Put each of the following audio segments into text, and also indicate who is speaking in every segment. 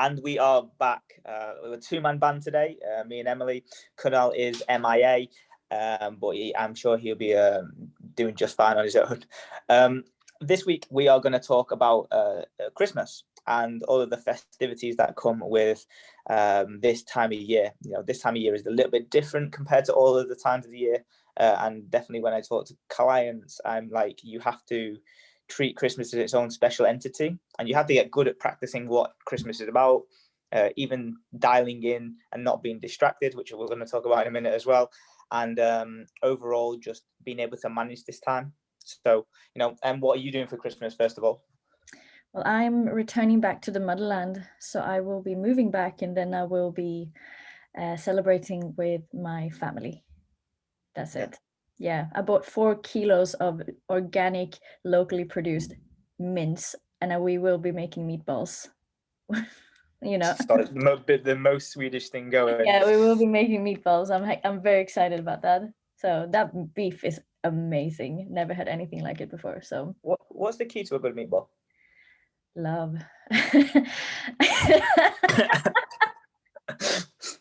Speaker 1: And we are back with a two-man band today, me and Emily. Kunal is MIA, but I'm sure he'll be doing just fine on his own. This week, we are going to talk about Christmas and all of the festivities that come with this time of year. You know, this time of year is a little bit different compared to all of the times of the year. And definitely when I talk to clients, I'm like, you have to treat Christmas as its own special entity, and you have to get good at practicing what Christmas is about, even dialing in and not being distracted, which we're going to talk about in a minute as well, and overall just being able to manage this time. So, you know, and what are you doing for Christmas, first of all?
Speaker 2: Well, I'm returning back to the motherland, so I will be moving back, and then I will be celebrating with my family. That's it. Yeah, I bought 4 kilos of organic, locally produced mince, and we will be making meatballs. You know,
Speaker 1: the most Swedish thing going.
Speaker 2: Yeah, we will be making meatballs. I'm very excited about that. So that beef is amazing. Never had anything like it before. So
Speaker 1: what's the key to a good meatball?
Speaker 2: Love.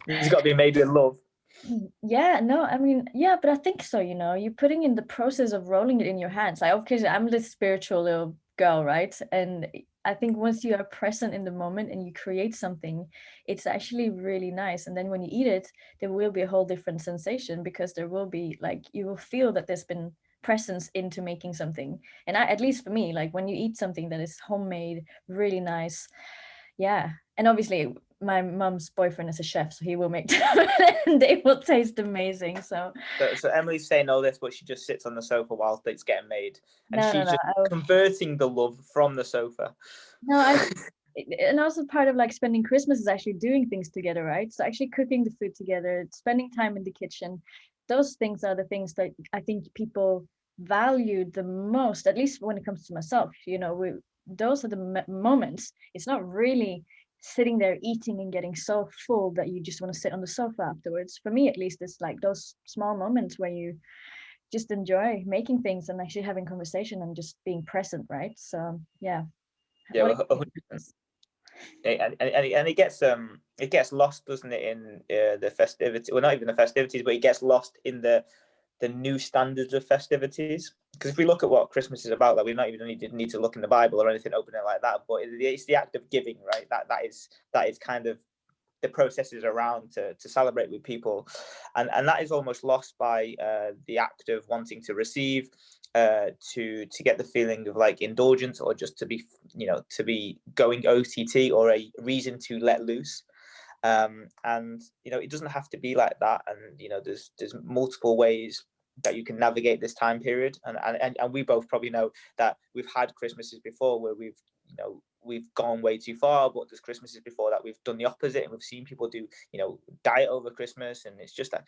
Speaker 1: It's got to be made with love.
Speaker 2: Yeah, no, I mean, yeah, but I think so, you know, you're putting in the process of rolling it in your hands. I'm this spiritual little girl, right? And I think once you are present in the moment and you create something, it's actually really nice. And then when you eat it, there will be a whole different sensation, because there will be like, you will feel that there's been presence into making something. And at least for me, like when you eat something that is homemade, really nice. Yeah. And obviously my mum's boyfriend is a chef, so he will make them and they will taste amazing. So
Speaker 1: Emily's saying all this, but she just sits on the sofa while it's getting made, and she's just converting the love from the sofa.
Speaker 2: And also part of like spending Christmas is actually doing things together, right? So actually cooking the food together, spending time in the kitchen. Those things are the things that I think people value the most, at least when it comes to myself. You know, those are the moments. It's not really sitting there eating and getting so full that you just want to sit on the sofa afterwards. For me, at least, it's like those small moments where you just enjoy making things and actually having conversation and just being present, right? So yeah.
Speaker 1: Yeah, and it gets lost, doesn't it, in the festivity? Well, not even the festivities, but it gets lost in the new standards of festivities. Because if we look at what Christmas is about, like, we not even need to look in the Bible or anything opening like that, but it's the act of giving, right? That is kind of the processes around to celebrate with people, and that is almost lost by the act of wanting to receive, to get the feeling of like indulgence, or just to be, you know, to be going OTT, or a reason to let loose. And you know, it doesn't have to be like that, and you know, there's multiple ways that you can navigate this time period, and we both probably know that we've had Christmases before where we've gone way too far, but there's Christmases before that we've done the opposite, and we've seen people do, you know, diet over Christmas, and it's just that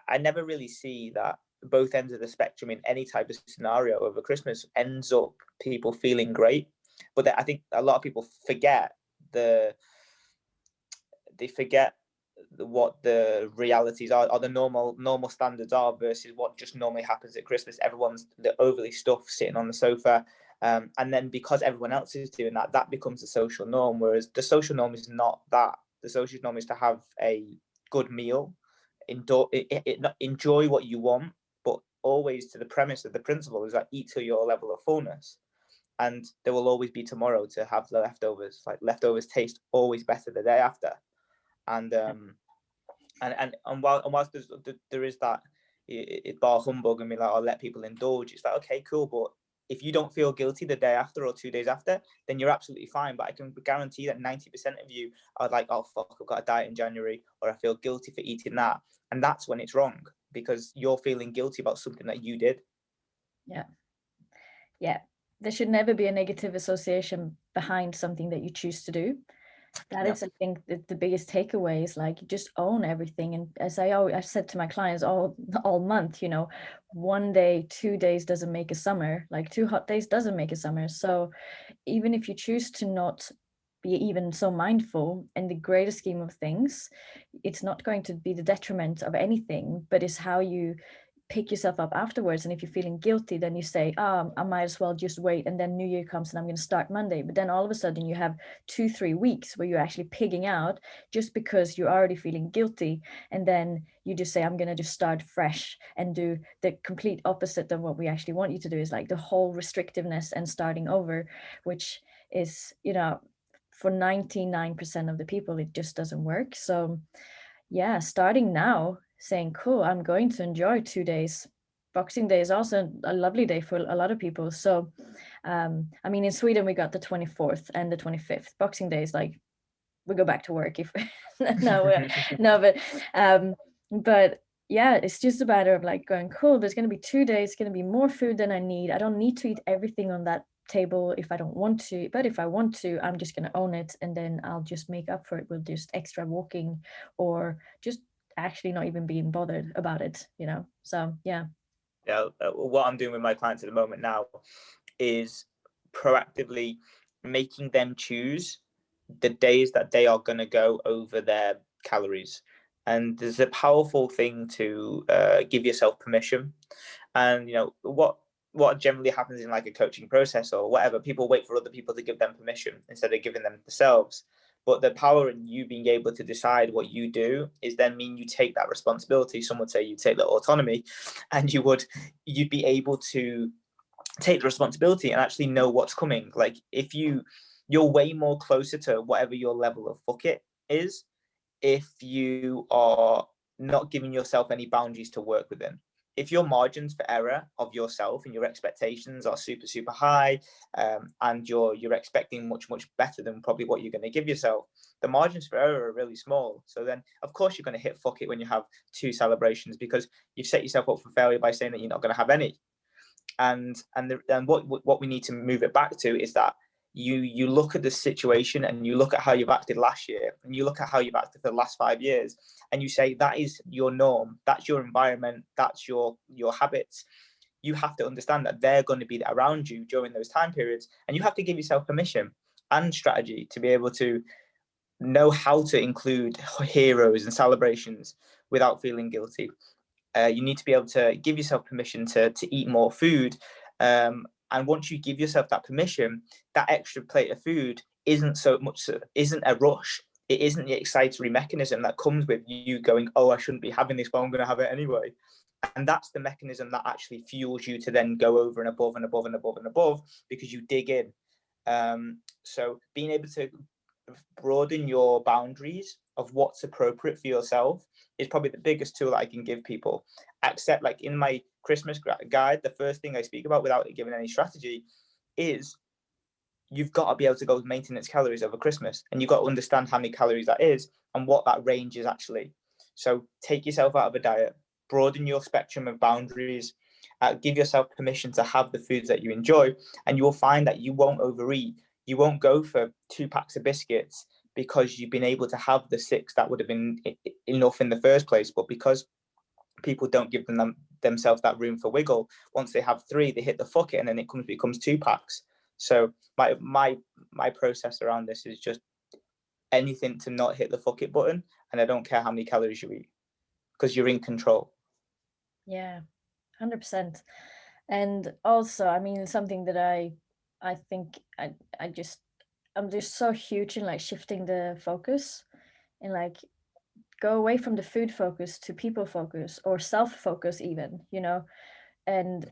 Speaker 1: I never really see that both ends of the spectrum in any type of scenario over Christmas ends up people feeling great. But I think a lot of people forget what the realities are, or the normal standards are, versus what just normally happens at Christmas. Everyone's the overly stuffed, sitting on the sofa, and then because everyone else is doing that, that becomes the social norm. Whereas the social norm is not that. The social norm is to have a good meal, enjoy what you want, but always to the premise of the principle is that eat to your level of fullness. And there will always be tomorrow to have the leftovers. Like, leftovers taste always better the day after. And whilst there is that it bar humbug and be like, I'll let people indulge, it's like, okay, cool, but if you don't feel guilty the day after or 2 days after, then you're absolutely fine. But I can guarantee that 90% of you are like, oh fuck, I've got a diet in January, or I feel guilty for eating that. And that's when it's wrong, because you're feeling guilty about something that you did.
Speaker 2: Yeah, there should never be a negative association behind something that you choose to do. That is, I think, the biggest takeaway is like, you just own everything. And as I've said to my clients all month, you know, 1 day, 2 days doesn't make a summer. Like 2 hot days doesn't make a summer. So even if you choose to not be even so mindful in the greater scheme of things, it's not going to be the detriment of anything, but it's how you pick yourself up afterwards. And if you're feeling guilty, then you say, oh, I might as well just wait, and then New Year comes and I'm going to start Monday. But then all of a sudden you have 2-3 weeks where you're actually pigging out just because you're already feeling guilty, and then you just say, I'm going to just start fresh and do the complete opposite of what we actually want you to do, is like the whole restrictiveness and starting over, which is, you know, for 99% of the people it just doesn't work. So yeah, starting now, saying, cool, I'm going to enjoy 2 days. Boxing Day is also a lovely day for a lot of people. So, I mean, in Sweden, we got the 24th and the 25th. Boxing Day is like, we go back to work if no, no, but yeah, it's just a matter of like going, cool, there's going to be 2 days, it's going to be more food than I need. I don't need to eat everything on that table if I don't want to, but if I want to, I'm just going to own it, and then I'll just make up for it with just extra walking, or just actually not even being bothered about it, you know. So yeah.
Speaker 1: What I'm doing with my clients at the moment now is proactively making them choose the days that they are going to go over their calories. And there's a powerful thing to give yourself permission. And you know what generally happens in like a coaching process or whatever, people wait for other people to give them permission instead of giving them themselves. But the power in you being able to decide what you do is then mean you take that responsibility. Some would say you take that autonomy, and you'd be able to take the responsibility and actually know what's coming. Like if you're way more closer to whatever your level of fuck it is if you are not giving yourself any boundaries to work within. If your margins for error of yourself and your expectations are super, super high, and you're expecting much, much better than probably what you're going to give yourself, the margins for error are really small. So then, of course, you're going to hit fuck it when you have 2 celebrations, because you've set yourself up for failure by saying that you're not going to have any. And what we need to move it back to is that you look at the situation and you look at how you've acted last year and you look at how you've acted for the last 5 years, and you say that is your norm, that's your environment, that's your habits. You have to understand that they're going to be around you during those time periods, and you have to give yourself permission and strategy to be able to know how to include heroes and celebrations without feeling guilty. You need to be able to give yourself permission to eat more food. And once you give yourself that permission, that extra plate of food isn't a rush. It isn't the excitatory mechanism that comes with you going, oh, I shouldn't be having this, but I'm going to have it anyway. And that's the mechanism that actually fuels you to then go over and above and above and above and above, because you dig in. So being able to broaden your boundaries of what's appropriate for yourself is probably the biggest tool that I can give people. Accept, like in my Christmas guide, the first thing I speak about without giving any strategy is you've got to be able to go maintenance calories over Christmas, and you've got to understand how many calories that is and what that range is actually. So take yourself out of a diet, broaden your spectrum of boundaries, give yourself permission to have the foods that you enjoy, and you will find that you won't overeat. You won't go for 2 packs of biscuits because you've been able to have the 6 that would have been enough in the first place. But because people don't give themselves that room for wiggle, once they have 3, they hit the fuck it, and then it becomes 2 packs. So my process around this is just anything to not hit the fuck it button, and I don't care how many calories you eat, because you're in control.
Speaker 2: Yeah, 100%. And also, I mean, something that I think I'm just so huge in like shifting the focus, and like go away from the food focus to people focus or self focus even, you know, and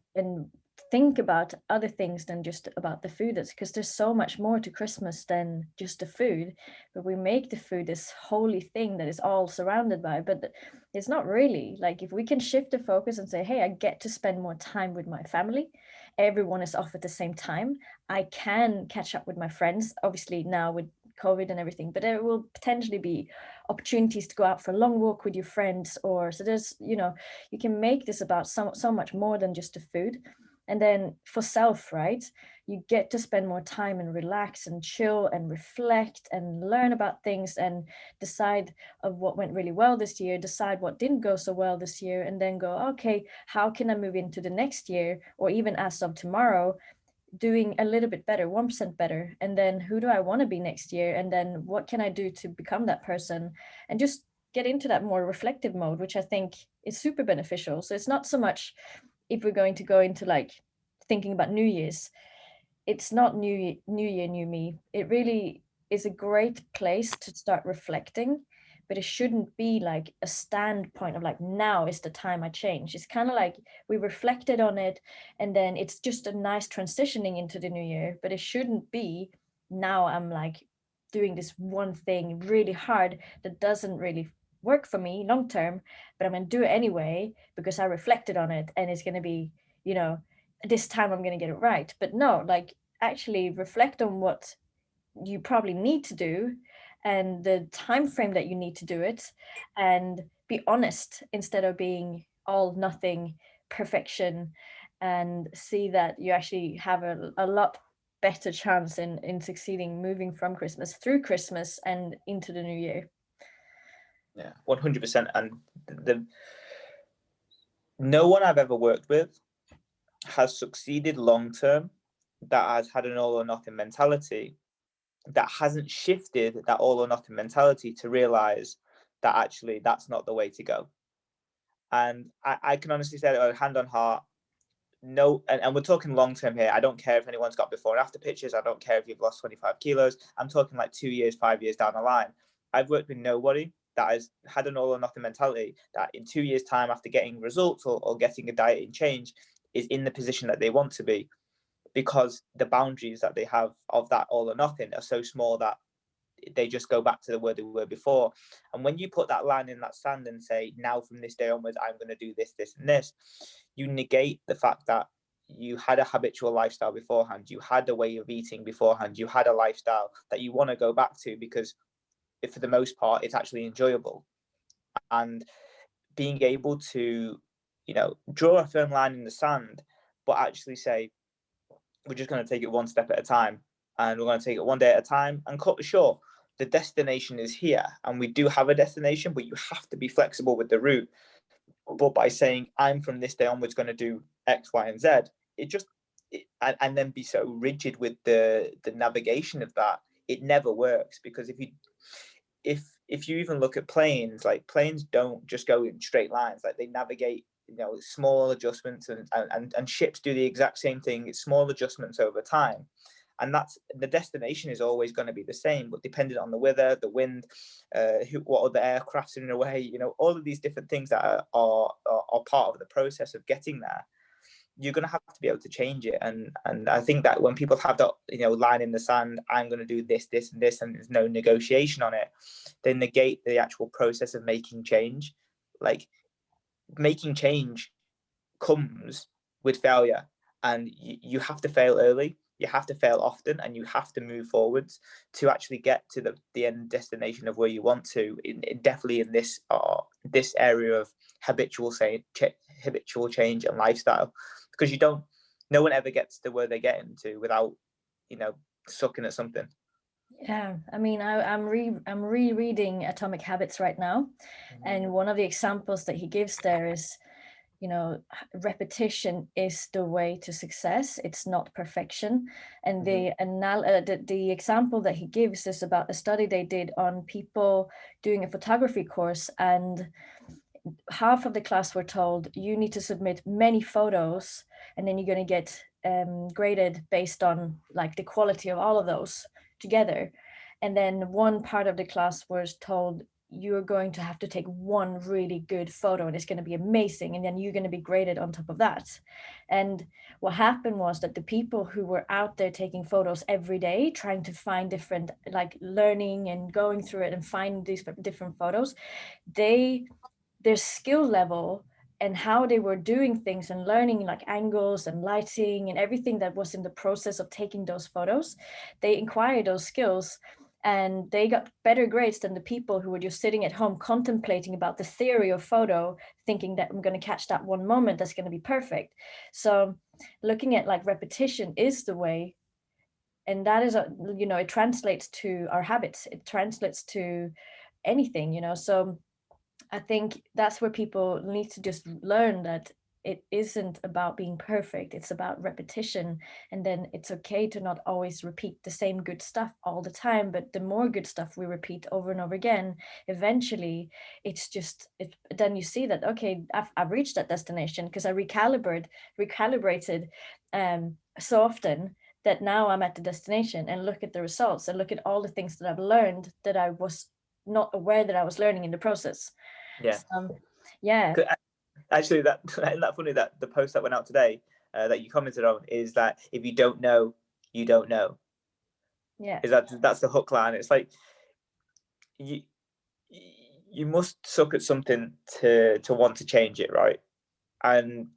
Speaker 2: think about other things than just about the food. That's because there's so much more to Christmas than just the food, but we make the food this holy thing that is all surrounded by, but it's not really. Like if we can shift the focus and say, hey, I get to spend more time with my family, everyone is off at the same time, I can catch up with my friends, obviously now with COVID and everything, but there will potentially be opportunities to go out for a long walk with your friends, or so there's, you know, you can make this about so much more than just the food. And then for self, right, you get to spend more time and relax and chill and reflect and learn about things and decide of what went really well this year, decide what didn't go so well this year, and then go, okay, how can I move into the next year, or even as of tomorrow, doing a little bit better, 1% better, and then who do I want to be next year, and then what can I do to become that person, and just get into that more reflective mode, which I think is super beneficial. So it's not so much if we're going to go into like thinking about New Year's, it's not new year, new me. It really is a great place to start reflecting, but it shouldn't be like a standpoint of like, now is the time I change. It's kind of like we reflected on it, and then it's just a nice transitioning into the new year, but it shouldn't be, now I'm like doing this one thing really hard that doesn't really work for me long term, but I'm going to do it anyway because I reflected on it, and it's going to be, you know, this time I'm going to get it right. But no, like actually reflect on what you probably need to do and the time frame that you need to do it, and be honest instead of being all nothing perfection, and see that you actually have a lot better chance in succeeding moving from Christmas through Christmas and into the new year.
Speaker 1: Yeah, 100%. And the no one I've ever worked with has succeeded long term that has had an all or nothing mentality, that hasn't shifted that all or nothing mentality to realize that actually that's not the way to go. And I can honestly say that, hand on heart, no, and we're talking long term here. I don't care if anyone's got before and after pictures. I don't care if you've lost 25 kilos. I'm talking like 2 years, 5 years down the line. I've worked with nobody that has had an all or nothing mentality that in 2 years' time, after getting results or getting a dieting change, is in the position that they want to be, because the boundaries that they have of that all or nothing are so small that they just go back to the where they were before. And when you put that line in that sand and say, now from this day onwards, I'm going to do this, this, and this, you negate the fact that you had a habitual lifestyle beforehand. You had a way of eating beforehand. You had a lifestyle that you want to go back to because, if for the most part, it's actually enjoyable. And being able to, draw a firm line in the sand, but actually say, we're just going to take it one step at a time, and we're going to take it one day at a time and cut short. The destination is here, and we do have a destination, but you have to be flexible with the route. But by saying, I'm from this day onwards going to do X, Y, and Z, and then be so rigid with the navigation of that, it never works. Because if you even look at planes, like planes don't just go in straight lines. Like they navigate, small adjustments, and ships do the exact same thing. It's small adjustments over time, and that's the destination is always going to be the same, but depending on the weather, the wind, what other aircrafts are in a way, all of these different things that are part of the process of getting there. You're going to have to be able to change it, and I think that when people have that line in the sand, I'm going to do this, this, and this, and there's no negotiation on it, they negate the actual process of making change. Like, making change comes with failure, and you have to fail early, you have to fail often, and you have to move forwards to actually get to the end destination of where you want to, definitely in this area of habitual change and lifestyle, because no one ever gets to where they get into without sucking at something.
Speaker 2: Yeah, I mean, I'm rereading Atomic Habits right now, and one of the examples that he gives there is, repetition is the way to success. It's not perfection. And the example that he gives is about a study they did on people doing a photography course, and half of the class were told, you need to submit many photos, and then you're going to get graded based on like the quality of all of those together. And then one part of the class was told, you're going to have to take one really good photo and it's going to be amazing, and then you're going to be graded on top of that. And what happened was that the people who were out there taking photos every day, trying to find different, like learning and going through it and find these different photos, their skill level and how they were doing things and learning like angles and lighting and everything that was in the process of taking those photos, they acquired those skills, and they got better grades than the people who were just sitting at home contemplating about the theory of photo, thinking that I'm going to catch that one moment that's going to be perfect. So looking at like repetition is the way, and that is it translates to our habits, it translates to anything. So I think that's where people need to just learn that it isn't about being perfect. It's about repetition. And then it's okay to not always repeat the same good stuff all the time. But the more good stuff we repeat over and over again, eventually it's just it. Then you see that, okay, I've reached that destination because I recalibrated so often that now I'm at the destination, and look at the results and look at all the things that I've learned that I was not aware that I was learning in the process.
Speaker 1: Yeah.
Speaker 2: So, yeah.
Speaker 1: Actually, that isn't that funny that the post that went out today that you commented on is that if you don't know, you don't know.
Speaker 2: Yeah.
Speaker 1: Is that's the hook line? It's like you you must suck at something to want to change it, right? And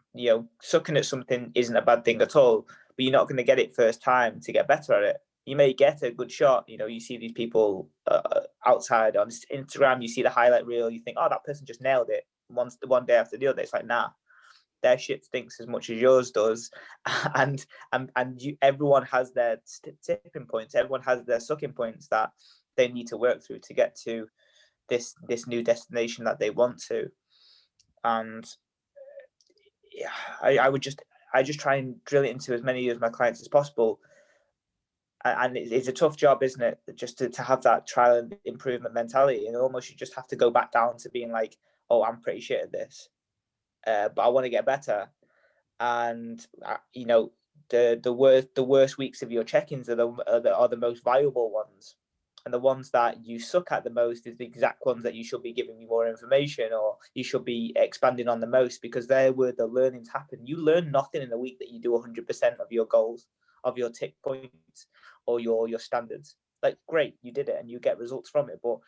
Speaker 1: sucking at something isn't a bad thing at all, but you're not going to get it first time to get better at it. You may get a good shot. You see these people outside on Instagram, you see the highlight reel, you think, oh, that person just nailed it one day after the other. It's like, nah, their shit stinks as much as yours does. and everyone has their tipping points, everyone has their sucking points that they need to work through to get to this new destination that they want to. And yeah, I just try and drill it into as many of my clients as possible. And it's a tough job, isn't it? Just to have that trial and improvement mentality, and almost you just have to go back down to being like, oh, I'm pretty shit at this, but I want to get better. And the worst weeks of your check-ins are the most valuable ones, and the ones that you suck at the most is the exact ones that you should be giving me more information, or you should be expanding on the most, because they're where the learnings happen. You learn nothing in a week that you do 100% of your goals, of your tick points, or your standards. Like, great, you did it and you get results from it, but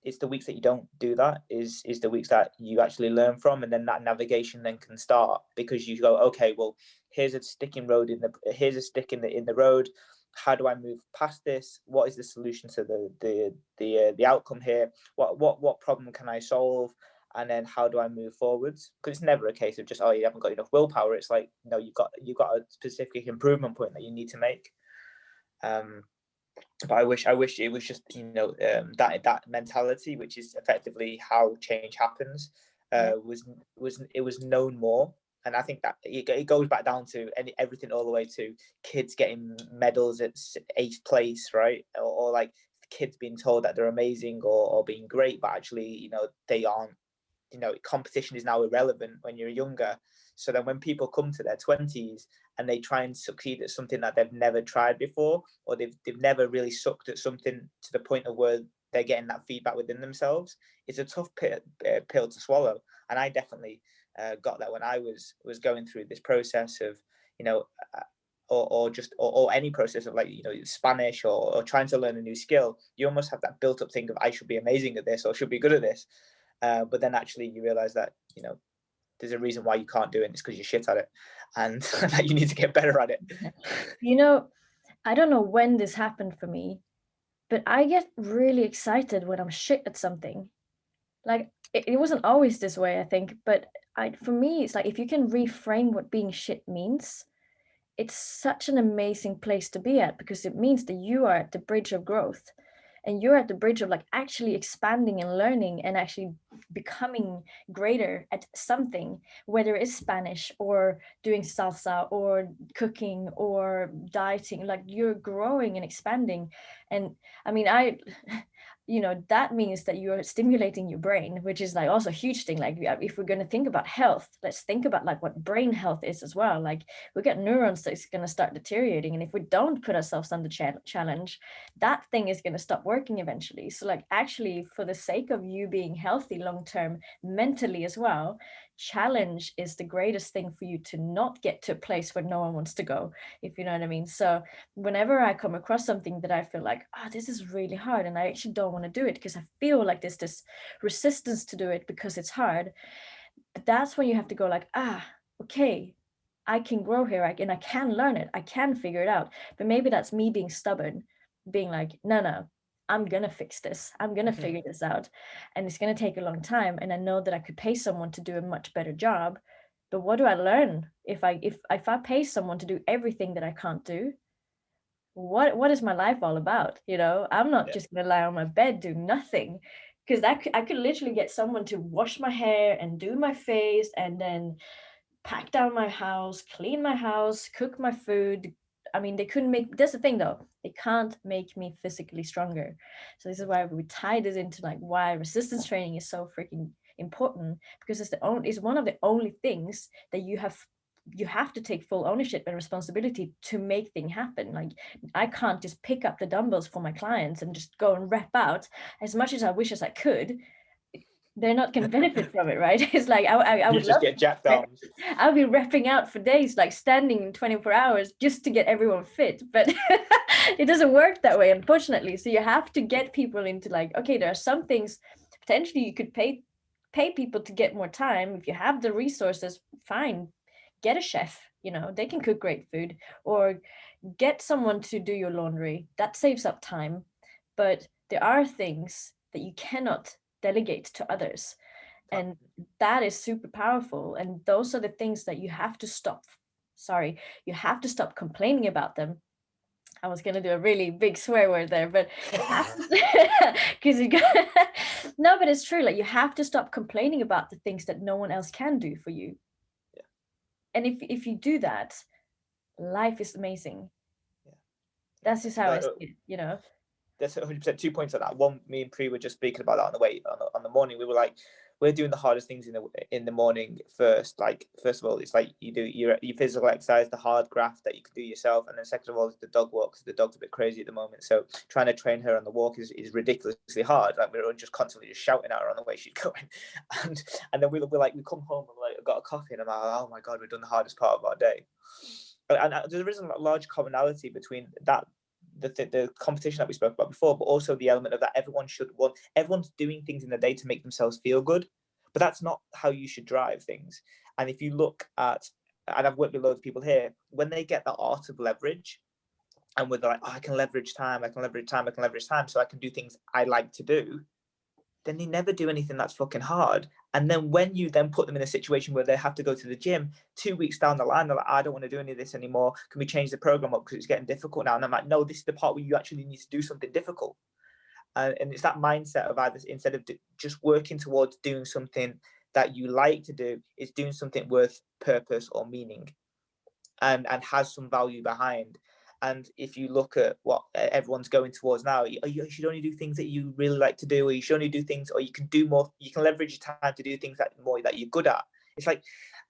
Speaker 1: it's the weeks that you don't do that is the weeks that you actually learn from, and then that navigation then can start, because you go, okay, well, here's a stick in the road. How do I move past this? What is the solution to the outcome here? What problem can I solve? And then how do I move forwards? Because it's never a case of just, oh, you haven't got enough willpower. It's like, no, you've got a specific improvement point that you need to make. But I wish it was just that mentality, which is effectively how change happens, was known more. And I think that it goes back down to everything, all the way to kids getting medals at 8th place, right? Or like kids being told that they're amazing or being great, but actually they aren't. Competition is now irrelevant when you're younger. So then when people come to their 20s and they try and succeed at something that they've never tried before, or they've never really sucked at something to the point of where they're getting that feedback within themselves, it's a tough pill to swallow. And I definitely got that when I was going through this process of, or any process of, like, Spanish or trying to learn a new skill. You almost have that built up thing of, I should be amazing at this, or should be good at this. But then actually you realize that, there's a reason why you can't do it. It's because you're shit at it, and that you need to get better at it.
Speaker 2: I don't know when this happened for me, but I get really excited when I'm shit at something. Like, it wasn't always this way, I think, but for me, it's like, if you can reframe what being shit means, it's such an amazing place to be at, because it means that you are at the bridge of growth, and you're at the bridge of, like, actually expanding and learning and actually becoming greater at something, whether it's Spanish or doing salsa or cooking or dieting. Like, you're growing and expanding. And I mean, that means that you're stimulating your brain, which is, like, also a huge thing. Like, if we're going to think about health, let's think about, like, what brain health is as well. Like, we got neurons that's going to start deteriorating, and if we don't put ourselves under challenge, that thing is going to stop working eventually. So, like, actually, for the sake of you being healthy long term, mentally as well, challenge is the greatest thing for you to not get to a place where no one wants to go, if you know what I mean. So whenever I come across something that I feel like, this is really hard, and I actually don't want to do it because I feel like there's this resistance to do it because it's hard, but that's when you have to go, like, okay, I can grow here, and I can learn it, I can figure it out. But maybe that's me being stubborn, being like, no, I'm gonna fix this, I'm gonna figure this out, and it's gonna take a long time, and I know that I could pay someone to do a much better job. But what do I learn if I pay someone to do everything that I can't do? What is my life all about? I'm not just gonna lie on my bed doing nothing, because I could literally get someone to wash my hair and do my face and then pack down my house, clean my house, cook my food. I mean, they couldn't make, that's the thing though, they can't make me physically stronger. So this is why we tie this into like why resistance training is so freaking important, because it's one of the only things that you have to take full ownership and responsibility to make things happen. Like, I can't just pick up the dumbbells for my clients and just go and rep out as much as I wish as I could. They're not going to benefit from it, right? It's like I
Speaker 1: You
Speaker 2: would
Speaker 1: just
Speaker 2: love
Speaker 1: get jacked arms.
Speaker 2: I'll be repping out for days, like standing 24 hours just to get everyone fit. But it doesn't work that way, unfortunately. So you have to get people into like, okay, there are some things potentially you could pay people to get more time. If you have the resources, fine, get a chef, they can cook great food, or get someone to do your laundry. That saves up time. But there are things that you cannot delegate to others. And that is super powerful. And those are the things that you have to stop. Sorry, you have to stop complaining about them. I was going to do a really big swear word there, but because you got no, but it's true. Like, you have to stop complaining about the things that no one else can do for you.
Speaker 1: Yeah.
Speaker 2: And if you do that, life is amazing.
Speaker 1: Yeah.
Speaker 2: That's just how I see it.
Speaker 1: There's 100% 2 points on that. One, me and Pri were just speaking about that on the way on the morning. We were like, we're doing the hardest things in the morning first. Like, first of all, it's like you do your physical exercise, the hard graft that you can do yourself, and then second of all is the dog walk, because the dog's a bit crazy at the moment. So trying to train her on the walk is ridiculously hard. Like, we're just constantly just shouting at her on the way she's going, and then we're like, we come home and we're like, I've got a coffee, and I'm like, oh my god, we've done the hardest part of our day. And there is a large commonality between that, the competition that we spoke about before, but also the element of that everyone's doing things in the day to make themselves feel good, but that's not how you should drive things. And if you look at, and I've worked with loads of people here, when they get that art of leverage, and where they're like, oh, I can leverage time, so I can do things I like to do, then they never do anything that's fucking hard. And then when you then put them in a situation where they have to go to the gym 2 weeks down the line, they're like, I don't want to do any of this anymore. Can we change the program up because it's getting difficult now? And I'm like, no, this is the part where you actually need to do something difficult. And it's that mindset of either, instead of just working towards doing something that you like to do, it's doing something worth purpose or meaning, and has some value behind. And if you look at what everyone's going towards now, you should only do things that you really like to do, or you should only do things, or you can do more, you can leverage your time to do things that you're good at. It's like,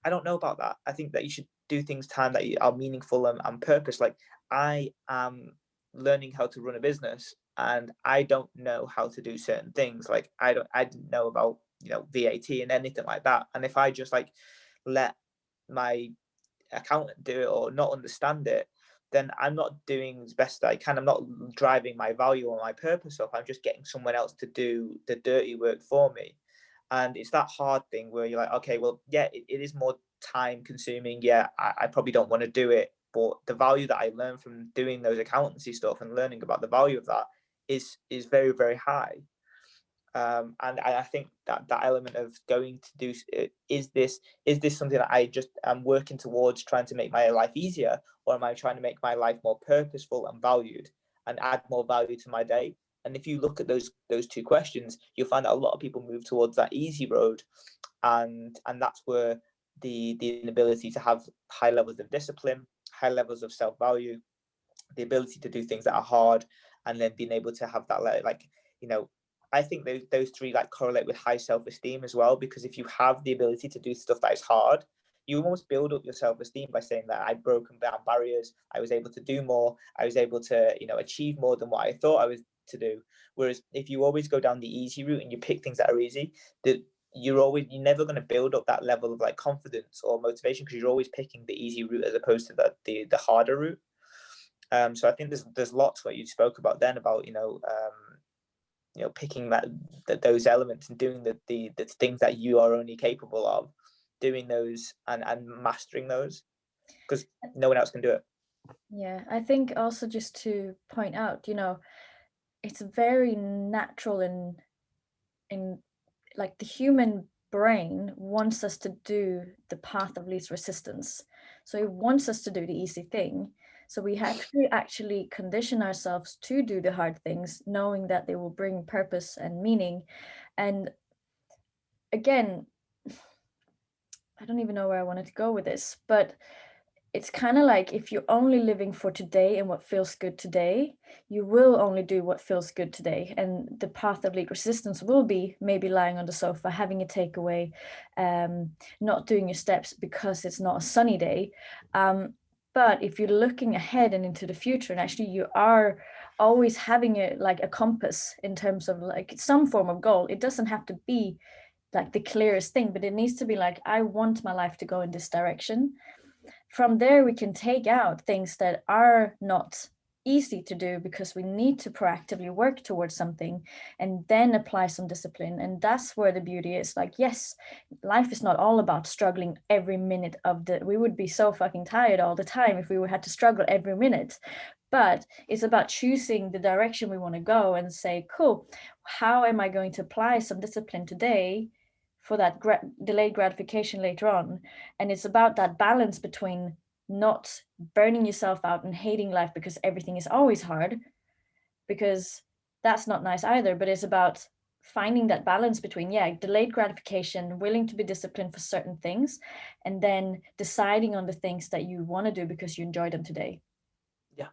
Speaker 1: I don't know about that. I think that you should do things time that are meaningful and purpose. Like, I am learning how to run a business, and I don't know how to do certain things. Like, I didn't know about VAT and anything like that. And if I just like let my accountant do it or not understand it, then I'm not doing as best I can. I'm not driving my value or my purpose up. I'm just getting someone else to do the dirty work for me. And it's that hard thing where you're like, okay, well, yeah, it is more time consuming. Yeah, I probably don't want to do it. But the value that I learned from doing those accountancy stuff and learning about the value of that is very, very high. And I think that element of going to do, is this something that I just am working towards trying to make my life easier, or am I trying to make my life more purposeful and valued and add more value to my day? And if you look at those two questions, you'll find that a lot of people move towards that easy road, and that's where the inability to have high levels of discipline, high levels of self-value, the ability to do things that are hard, and then being able to have that, like, I think those three like correlate with high self-esteem as well, because if you have the ability to do stuff that is hard, you almost build up your self-esteem by saying that I've broken down barriers, I was able to do more, I was able to achieve more than what I thought I was to do. Whereas if you always go down the easy route and you pick things that are easy, that you're never going to build up that level of like confidence or motivation, because you're always picking the easy route as opposed to the harder route. So I think there's lots what you spoke about then about picking those elements and doing the things that you are only capable of doing those, and mastering those, because no one else can do it.
Speaker 2: Yeah, I think also just to point out, it's very natural in like the human brain wants us to do the path of least resistance. So it wants us to do the easy thing. So we actually condition ourselves to do the hard things, knowing that they will bring purpose and meaning. And again, I don't even know where I wanted to go with this, but it's kind of like if you're only living for today and what feels good today, you will only do what feels good today. And the path of least resistance will be maybe lying on the sofa, having a takeaway, not doing your steps because it's not a sunny day. But if you're looking ahead and into the future, and actually you are always having a compass in terms of like some form of goal, it doesn't have to be like the clearest thing, but it needs to be like, I want my life to go in this direction. From there we can take out things that are not easy to do because we need to proactively work towards something, and then apply some discipline. And that's where the beauty is. Like, yes, life is not all about struggling every minute of the, we would be so fucking tired all the time if we had to struggle every minute. But it's about choosing the direction we want to go and say, cool, how am I going to apply some discipline today for that delayed gratification later on? And it's about that balance between not burning yourself out and hating life because everything is always hard, because that's not nice either. But it's about finding that balance between, yeah, delayed gratification, willing to be disciplined for certain things, and then deciding on the things that you want to do because you enjoy them today.
Speaker 1: Yeah,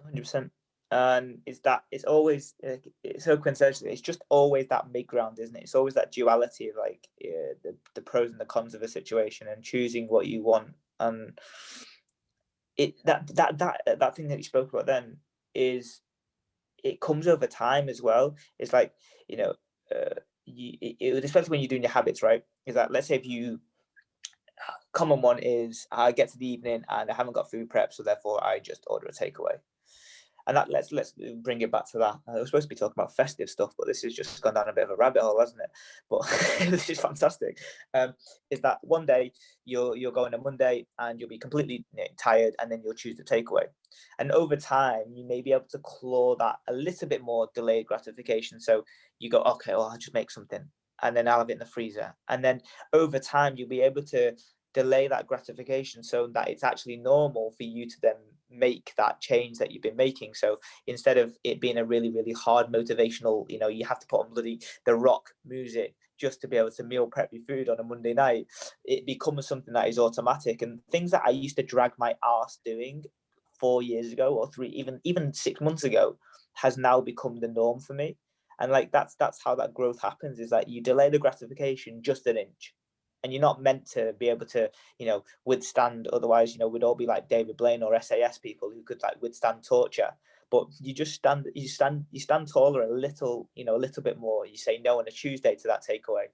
Speaker 1: 100%. And it's always it's so coincidental. It's just always that mid ground, isn't it? It's always that duality of like the pros and the cons of a situation, and choosing what you want. And that thing that you spoke about then is, it comes over time as well. It's like, especially when you're doing your habits, right? Is that, let's say if you, common one is, I get to the evening and I haven't got food prep, so therefore I just order a takeaway. And that, let's bring it back to that. I was supposed to be talking about festive stuff, but this has just gone down a bit of a rabbit hole, hasn't it? But this is fantastic. Is that one day you'll go on a Monday and you'll be completely tired, and then you'll choose the takeaway. And over time, you may be able to claw that a little bit more delayed gratification. So you go, okay, well, I'll just make something, and then I'll have it in the freezer. And then over time, you'll be able to delay that gratification so that it's actually normal for you to then make that change that you've been making. So instead of it being a really, really hard motivational, you have to put on bloody the rock music just to be able to meal prep your food on a Monday night, it becomes something that is automatic. And things that I used to drag my ass doing 4 years ago, or three, even 6 months ago, has now become the norm for me. And like that's how that growth happens, is that you delay the gratification just an inch, and you're not meant to be able to withstand. Otherwise, we'd all be like David Blaine or SAS people who could like withstand torture. But you stand taller a little, a little bit more. You say no on a Tuesday to that takeaway.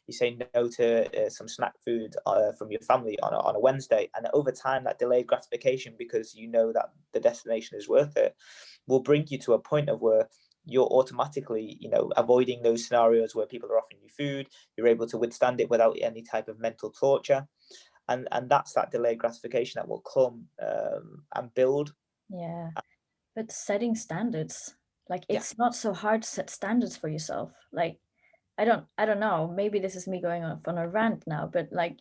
Speaker 1: You say no to some snack food from your family on a Wednesday. And over time, that delayed gratification, because you know that the destination is worth it, will bring you to a point of where you're automatically, avoiding those scenarios where people are offering you food. You're able to withstand it without any type of mental torture. And that's that delayed gratification that will come and build.
Speaker 2: Yeah. But setting standards, like,
Speaker 1: Yeah.
Speaker 2: it's not so hard to set standards for yourself. Like, I don't know, maybe this is me going off on a rant now, but like,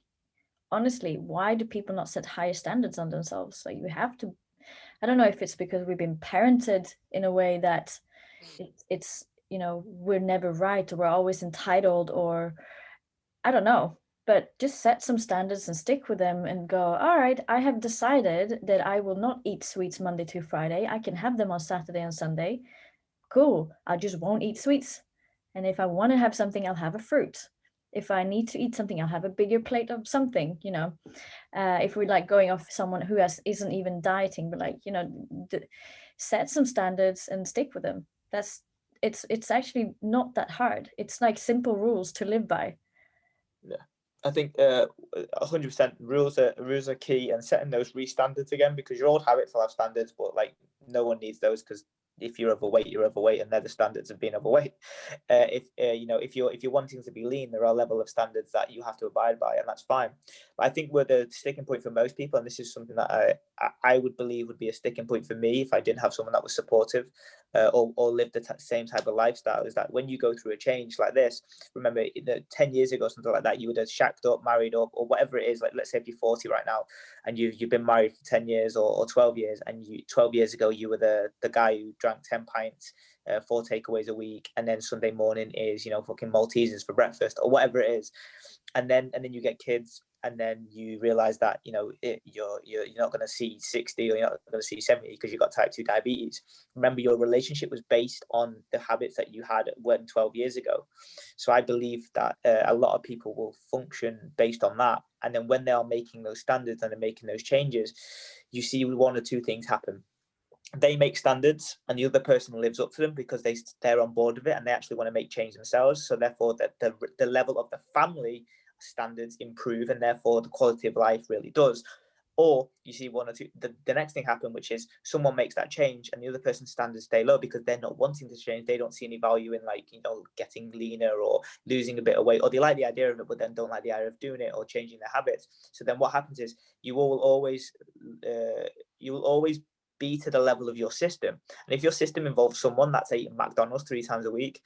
Speaker 2: honestly, why do people not set higher standards on themselves? Like, you have to, I don't know if it's because we've been parented in a way that it's we're never right, or we're always entitled, or I don't know. But just set some standards and stick with them and go, all right, I have decided that I will not eat sweets Monday to Friday. I can have them on Saturday and Sunday. Cool. I just won't eat sweets. And if I want to have something, I'll have a fruit. If I need to eat something, I'll have a bigger plate of something, if we're like going off someone who isn't even dieting, but like, set some standards and stick with them. It's actually not that hard. It's like simple rules to live by.
Speaker 1: Yeah, I think 100% rules are key, and setting those standards again, because your old habits will have standards, but like no one needs those, because if you're overweight, you're overweight, and they're the standards of being overweight. If you're wanting to be lean, there are a level of standards that you have to abide by, and that's fine. But I think where the sticking point for most people, and this is something that I would believe would be a sticking point for me if I didn't have someone that was supportive, or lived the same type of lifestyle, is that when you go through a change like this, remember, 10 years ago, something like that, you would have shacked up, married up, or whatever it is. Like, let's say if you're 40 right now, and you've been married for 10 years or 12 years, and 12 years ago you were the guy who drank 10 pints 4 takeaways a week, and then Sunday morning is, you know, fucking Maltesers for breakfast or whatever it is. And then you get kids, and then you realize that, you know, you're not going to see 60 or you're not going to see 70 because you've got type 2 diabetes. Remember, your relationship was based on the habits that you had when 12 years ago. So I believe that a lot of people will function based on that. And then when they are making those standards and they're making those changes, you see one or two things happen. They make standards and the other person lives up to them because they're on board with it and they actually want to make change themselves. So therefore the level of the family standards improve, and therefore the quality of life really does. Or you see one or two, the next thing happen, which is someone makes that change and the other person's standards stay low because they're not wanting to change. They don't see any value in, like, you know, getting leaner or losing a bit of weight, or they like the idea of it but then don't like the idea of doing it or changing their habits. So then what happens is you will always be to the level of your system. And if your system involves someone that's eating McDonald's 3 times a week,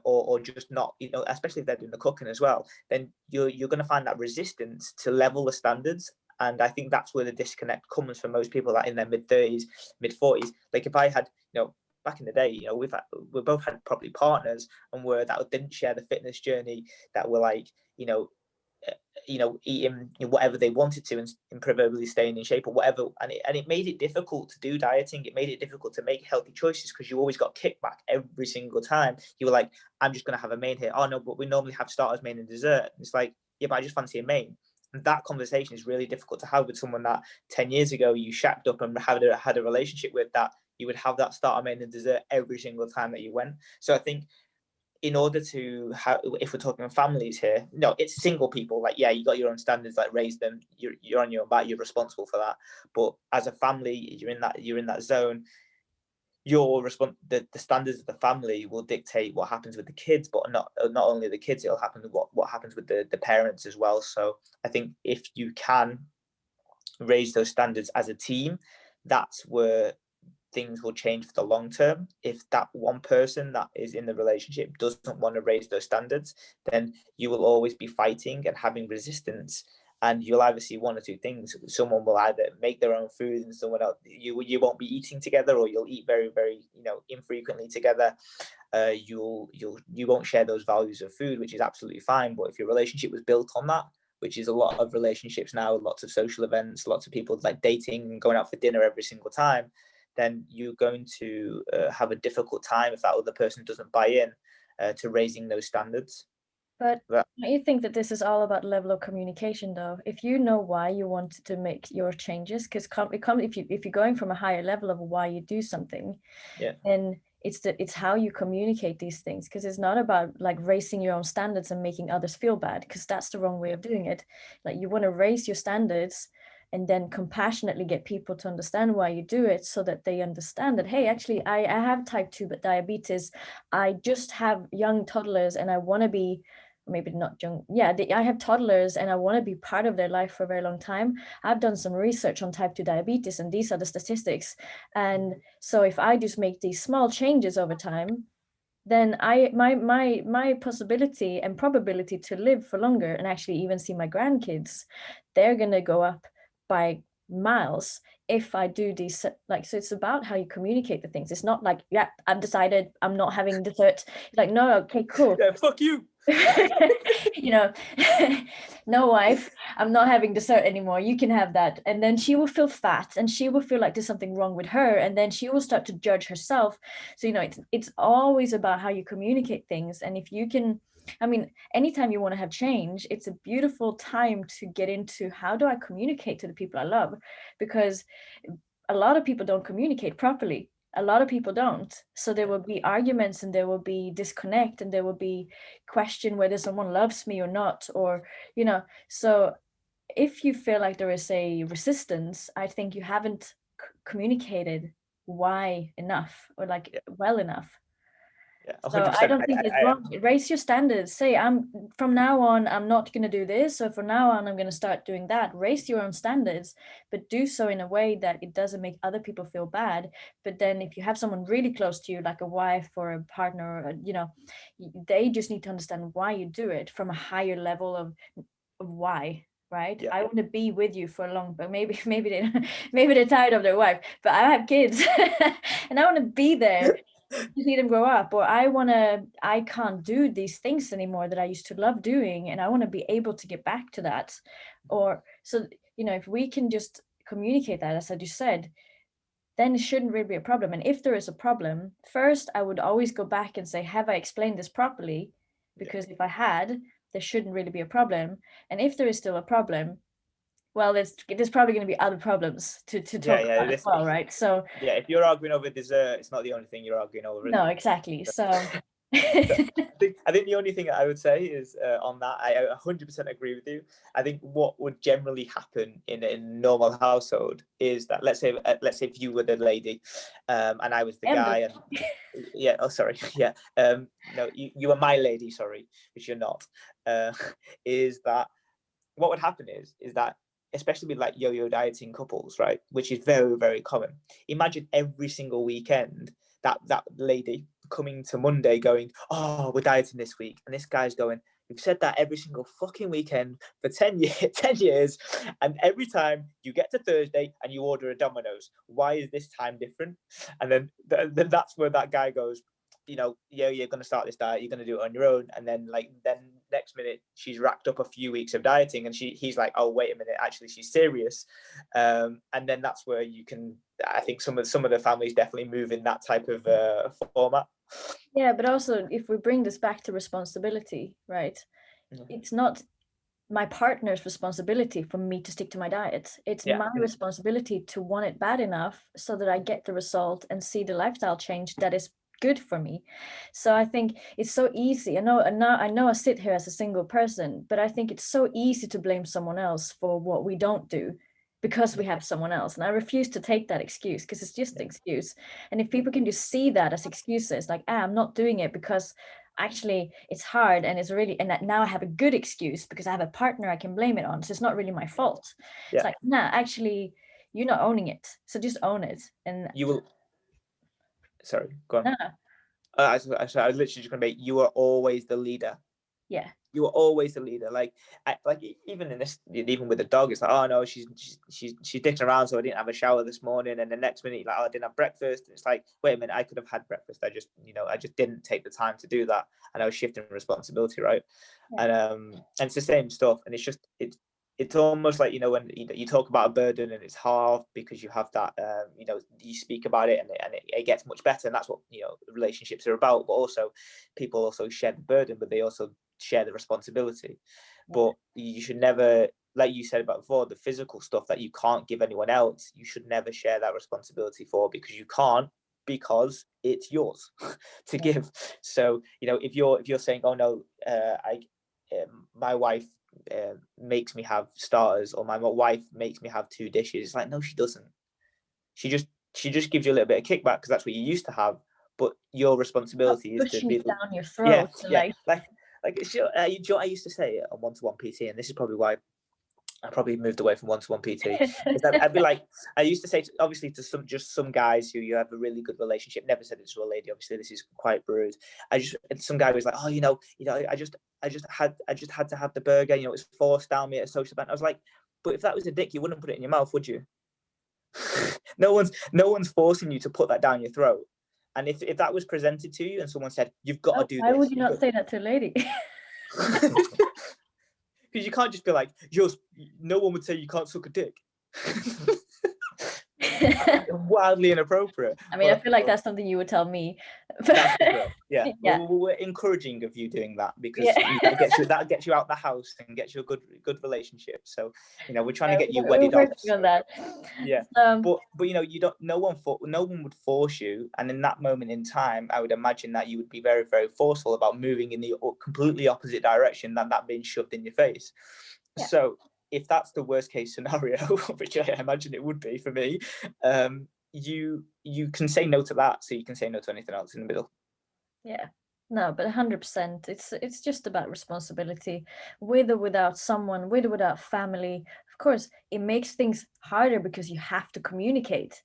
Speaker 1: or just not, you know, especially if they're doing the cooking as well, then you're going to find that resistance to level the standards. And I think that's where the disconnect comes for most people that in their mid-30s, mid-40s. Like if I had, you know, back in the day, you know, we both had probably partners and that didn't share the fitness journey, that were like, you know, eating whatever they wanted to and proverbially staying in shape or whatever. And it made it difficult to do dieting. It made it difficult to make healthy choices because you always got kickback every single time. You were like, I'm just going to have a main here. Oh, no, but we normally have starters, main and dessert. And it's like, yeah, but I just fancy a main. And that conversation is really difficult to have with someone that 10 years ago you shacked up and had a relationship with, that you would have that starter, main and dessert every single time that you went. So I think in order to have, if we're talking families here, no, it's single people. Like, yeah, you got your own standards, like raise them. You're on your own back. You're responsible for that. But as a family, you're in that zone. The standards of the family will dictate what happens with the kids, but not only the kids. It'll happen what happens with the parents as well. So I think if you can raise those standards as a team, that's where things will change for the long term. If that one person that is in the relationship doesn't want to raise those standards, then you will always be fighting and having resistance. And you'll either see one or two things. Someone will either make their own food and someone else, you won't be eating together, or you'll eat very, very, you know, infrequently together. You won't share those values of food, which is absolutely fine. But if your relationship was built on that, which is a lot of relationships now, lots of social events, lots of people like dating and going out for dinner every single time, then you're going to have a difficult time if that other person doesn't buy in to raising those standards.
Speaker 2: But don't you think that this is all about level of communication, though? If you know why you want to make your changes, because if you're going from a higher level of why you do something,
Speaker 1: yeah,
Speaker 2: then it's how you communicate these things, because it's not about like raising your own standards and making others feel bad, because that's the wrong way of doing it. Like, you want to raise your standards and then compassionately get people to understand why you do it, so that they understand that, hey, actually I have type 2 but diabetes, I just have young toddlers and I want to be, maybe not young, yeah, I have toddlers and I want to be part of their life for a very long time. I've done some research on type 2 diabetes and these are the statistics, and so if I just make these small changes over time, then my possibility and probability to live for longer and actually even see my grandkids, they're gonna go up by miles if I do these. Like, so it's about how you communicate the things. It's not like, yeah, I've decided I'm not having dessert. Like, no, okay, cool.
Speaker 1: Yeah, fuck you.
Speaker 2: You know, no, wife, I'm not having dessert anymore, you can have that. And then she will feel fat and she will feel like there's something wrong with her, and then she will start to judge herself. So, you know, it's always about how you communicate things. And if you can, I mean, anytime you want to have change, it's a beautiful time to get into, how do I communicate to the people I love? Because a lot of people don't communicate properly. A lot of people don't. So there will be arguments and there will be disconnect and there will be question whether someone loves me or not, or, you know. So if you feel like there is a resistance, I think you haven't communicated why enough, or like well enough.
Speaker 1: Yeah,
Speaker 2: So
Speaker 1: 100%.
Speaker 2: I don't think it's wrong. Raise your standards. Say, from now on, I'm not going to do this. So from now on, I'm going to start doing that. Raise your own standards, but do so in a way that it doesn't make other people feel bad. But then if you have someone really close to you, like a wife or a partner, or, you know, they just need to understand why you do it from a higher level of why. Right.
Speaker 1: Yeah.
Speaker 2: I want to be with you for a long, but maybe they're tired of their wife, but I have kids and I want to be there. just need them grow up, or I can't do these things anymore that I used to love doing, and I want to be able to get back to that. Or so, if we can just communicate that, as I just said, then it shouldn't really be a problem. And if there is a problem, first I would always go back and say, have I explained this properly? Because if I had, there shouldn't really be a problem. And if there is still a problem, well, there's probably going to be other problems to talk about as well, right? So
Speaker 1: Yeah, if you're arguing over dessert, it's not the only thing you're arguing over, is
Speaker 2: no,
Speaker 1: it?
Speaker 2: exactly. So
Speaker 1: I think the only thing I would say is on that, I 100% agree with you. I think what would generally happen in a normal household is that let's say if you were the lady, and I was the guy, and yeah, oh sorry, yeah, no, you were my lady, sorry, which you're not. Uh, is that what would happen is that especially with like yo-yo dieting couples, right, which is very, very common. Imagine every single weekend that lady coming to Monday going, oh, we're dieting this week, and this guy's going, you've said that every single fucking weekend for 10 years, 10 years, and every time you get to Thursday and you order a Domino's, why is this time different? And then that's where that guy goes, yeah, you're going to start this diet, you're going to do it on your own. And then next minute she's racked up a few weeks of dieting, and he's like, oh, wait a minute, actually she's serious. And then that's where you can, I think some of the families definitely move in that type of format.
Speaker 2: yeah, but also if we bring this back to responsibility, right? It's not my partner's responsibility for me to stick to my diet. It's my responsibility to want it bad enough so that I get the result and see the lifestyle change that is good for me. So I think it's so easy. I know I sit here as a single person, but I think it's so easy to blame someone else for what we don't do because we have someone else. And I refuse to take that excuse because it's just an excuse. And if people can just see that as excuses, like, I'm not doing it because actually it's hard and it's really, and that now I have a good excuse because I have a partner I can blame it on. So it's not really my fault. It's like, nah, actually, you're not owning it. So just own it. And
Speaker 1: you will. Sorry, go on.
Speaker 2: nah,
Speaker 1: I was literally just going to be. You are always the leader.
Speaker 2: yeah.
Speaker 1: You were always the leader. Like even in this, even with the dog, it's like, oh no, she's dicking around, so I didn't have a shower this morning, and the next minute, like, oh, I didn't have breakfast. And it's like, wait a minute, I could have had breakfast. I just didn't take the time to do that, and I was shifting responsibility, right?
Speaker 2: Yeah.
Speaker 1: And it's the same stuff, and it's almost like, when you talk about a burden and it's hard because you have that, you speak about it, and it gets much better, and that's what relationships are about. But also, people also share the burden, but they also share the responsibility. But you should never, like you said about before, the physical stuff that you can't give anyone else, you should never share that responsibility for, because you can't, because it's yours to give. So if you're saying, oh no, my wife makes me have starters, or my wife makes me have two dishes, it's like, no, she doesn't. She just gives you a little bit of kickback because that's what you used to have. But your responsibility is to be
Speaker 2: down your
Speaker 1: yeah,
Speaker 2: throat.
Speaker 1: like it's I used to say on one-to-one PT, and this is probably why I probably moved away from one-to-one PT. Is that I'd be like, I used to say obviously to some guys who you have a really good relationship. Never said it to a lady. Obviously, this is quite rude. Some guy was like, oh, I just had to have the burger. It's forced down me at a social event. I was like, but if that was a dick, you wouldn't put it in your mouth, would you? No one's forcing you to put that down your throat. And if that was presented to you and someone said, you've got to do
Speaker 2: why
Speaker 1: this,
Speaker 2: would you not say that to a lady?
Speaker 1: Because you can't just be like, no one would say you can't suck a dick. Wildly inappropriate.
Speaker 2: I mean, I feel like that's something you would tell me.
Speaker 1: Yeah.
Speaker 2: Yeah.
Speaker 1: We're encouraging of you doing that, because
Speaker 2: Yeah.
Speaker 1: that gets you out the house and gets you a good relationship. So we're trying to get you
Speaker 2: we're
Speaker 1: wedded off.
Speaker 2: working on that.
Speaker 1: Yeah. But you don't. No one would force you. And in that moment in time, I would imagine that you would be very, very forceful about moving in the completely opposite direction than that being shoved in your face.
Speaker 2: Yeah.
Speaker 1: So if that's the worst case scenario, which I imagine it would be for me, you can say no to that, so you can say no to anything else in the middle.
Speaker 2: Yeah. No, but 100%. It's just about responsibility, with or without someone, with or without family. Of course, it makes things harder because you have to communicate.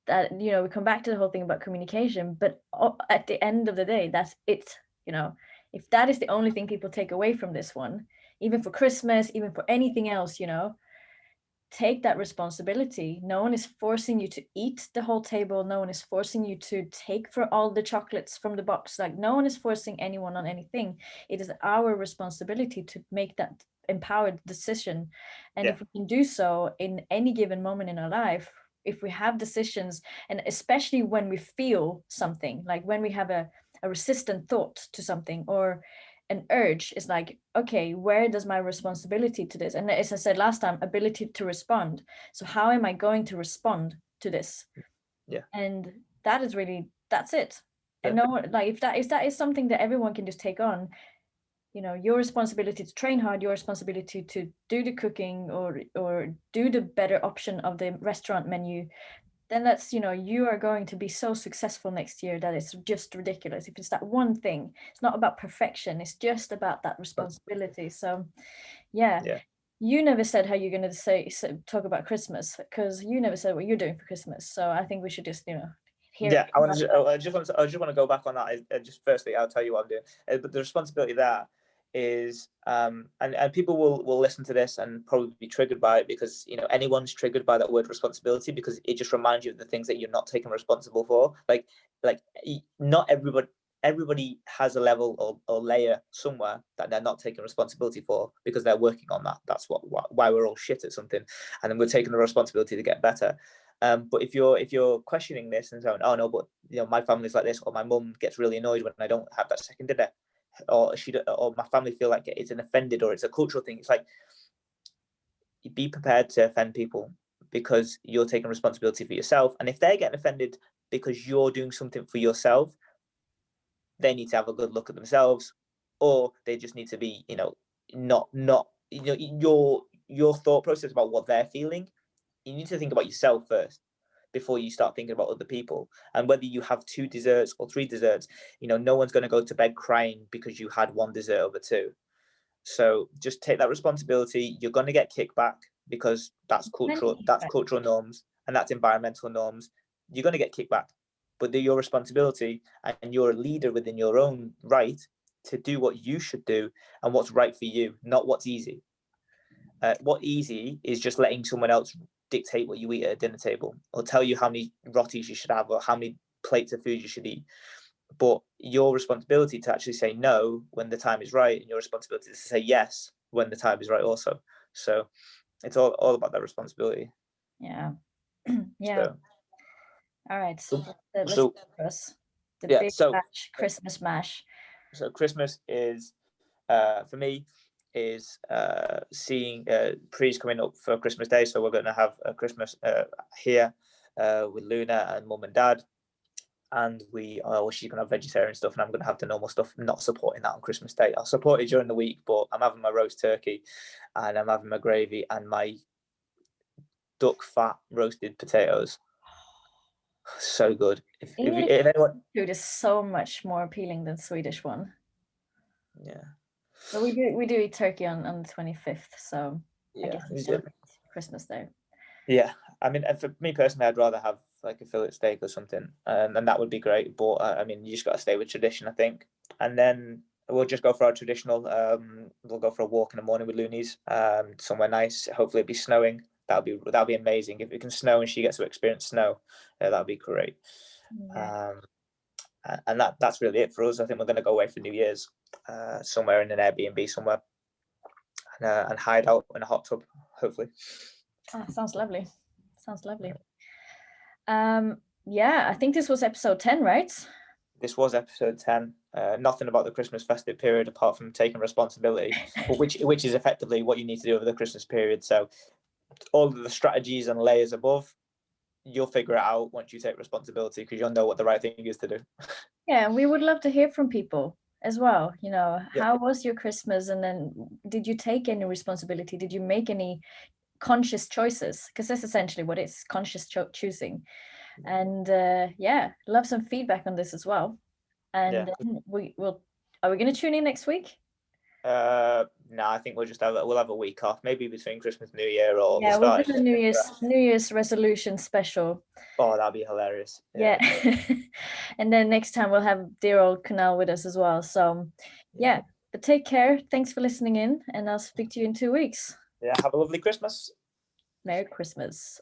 Speaker 2: That we come back to the whole thing about communication, but at the end of the day, that's it. If that is the only thing people take away from this one, even for Christmas, even for anything else, take that responsibility. No one is forcing you to eat the whole table. No one is forcing you to take for all the chocolates from the box. Like, no one is forcing anyone on anything. It is our responsibility to make that empowered decision. And if we can do so in any given moment in our life, if we have decisions, and especially when we feel something, like when we have a resistant thought to something, or an urge, is like, okay, where does my responsibility to this? And as I said last time, ability to respond. So how am I going to respond to this? And that is really, that's it. And no, like, if that is something that everyone can just take on, your responsibility to train hard, your responsibility to do the cooking, or do the better option of the restaurant menu, then that's, you are going to be so successful next year that it's just ridiculous. If it's that one thing, it's not about perfection, it's just about that responsibility. So yeah. You never said how you're going to talk about Christmas, because you never said what you're doing for Christmas. So I think we should just, hear.
Speaker 1: I just want to go back on that. Just firstly, I'll tell you what I'm doing. But the responsibility there is, and people will listen to this and probably be triggered by it, because anyone's triggered by that word responsibility, because it just reminds you of the things that you're not taking responsible for. Like not everybody has a level or layer somewhere that they're not taking responsibility for, because they're working on that. That's why we're all shit at something, and then we're taking the responsibility to get better. But if you're questioning this and saying, oh no, but my family's like this, or my mum gets really annoyed when I don't have that second dinner, or my family feel like it's an offended, or it's a cultural thing, it's like, be prepared to offend people, because you're taking responsibility for yourself. And if they're getting offended because you're doing something for yourself, they need to have a good look at themselves, or they just need to be, not your thought process about what they're feeling. You need to think about yourself first before you start thinking about other people. And whether you have 2 desserts or 3 desserts, no one's going to go to bed crying because you had 1 dessert over 2. So just take that responsibility. You're going to get kickback, because that's cultural norms, and that's environmental norms. You're going to get kickback, but they're your responsibility, and you're a leader within your own right to do what you should do and what's right for you, not what's easy. What easy is just letting someone else dictate what you eat at a dinner table, or tell you how many rotis you should have, or how many plates of food you should eat. But your responsibility to actually say no when the time is right, and your responsibility to say yes when the time is right also. So it's all about that responsibility.
Speaker 2: Yeah.
Speaker 1: So,
Speaker 2: all right. Let's the
Speaker 1: big
Speaker 2: mash, Christmas mash.
Speaker 1: So Christmas is, for me, is seeing Pre's coming up for Christmas Day. So we're going to have a Christmas here with Luna and Mum and Dad. And she's going to have vegetarian stuff, and I'm going to have the normal stuff, not supporting that on Christmas Day. I'll support it during the week, but I'm having my roast turkey, and I'm having my gravy and my duck fat roasted potatoes. So good. If anyone...
Speaker 2: food is so much more appealing than Swedish one.
Speaker 1: Yeah.
Speaker 2: But we do eat turkey on the 25th, so I guess it's Christmas Day.
Speaker 1: Yeah, I mean, for me personally, I'd rather have like a fillet steak or something, and that would be great. But I mean, you just got to stay with tradition, I think. And then we'll just go for our traditional. We'll go for a walk in the morning with Loonies, somewhere nice. Hopefully, it'll be snowing. That'll be amazing. If it can snow and she gets to experience snow, that'll be great. Yeah. And that's really it for us. I think we're going to go away for New Year's, somewhere in an Airbnb somewhere, and hide out in a hot tub, hopefully.
Speaker 2: Sounds lovely. Yeah, I think this was episode 10, right?
Speaker 1: This was episode 10. Nothing about the Christmas festive period apart from taking responsibility, but which is effectively what you need to do over the Christmas period. So all of the strategies and layers above, you'll figure it out once you take responsibility, because you'll know what the right thing is to do.
Speaker 2: Yeah, we would love to hear from people as well. How was your Christmas, and then did you take any responsibility? Did you make any conscious choices? Because that's essentially what it's conscious choosing. And love some feedback on this as well. And are we going to tune in next week?
Speaker 1: No, I think we'll have a week off, maybe between Christmas and New Year, or
Speaker 2: we'll do the New Year's resolution special.
Speaker 1: Oh, that'd be hilarious.
Speaker 2: Yeah. And then next time we'll have dear old Kunal with us as well. So but take care. Thanks for listening in, and I'll speak to you in 2 weeks.
Speaker 1: Yeah, have a lovely Christmas.
Speaker 2: Merry Christmas.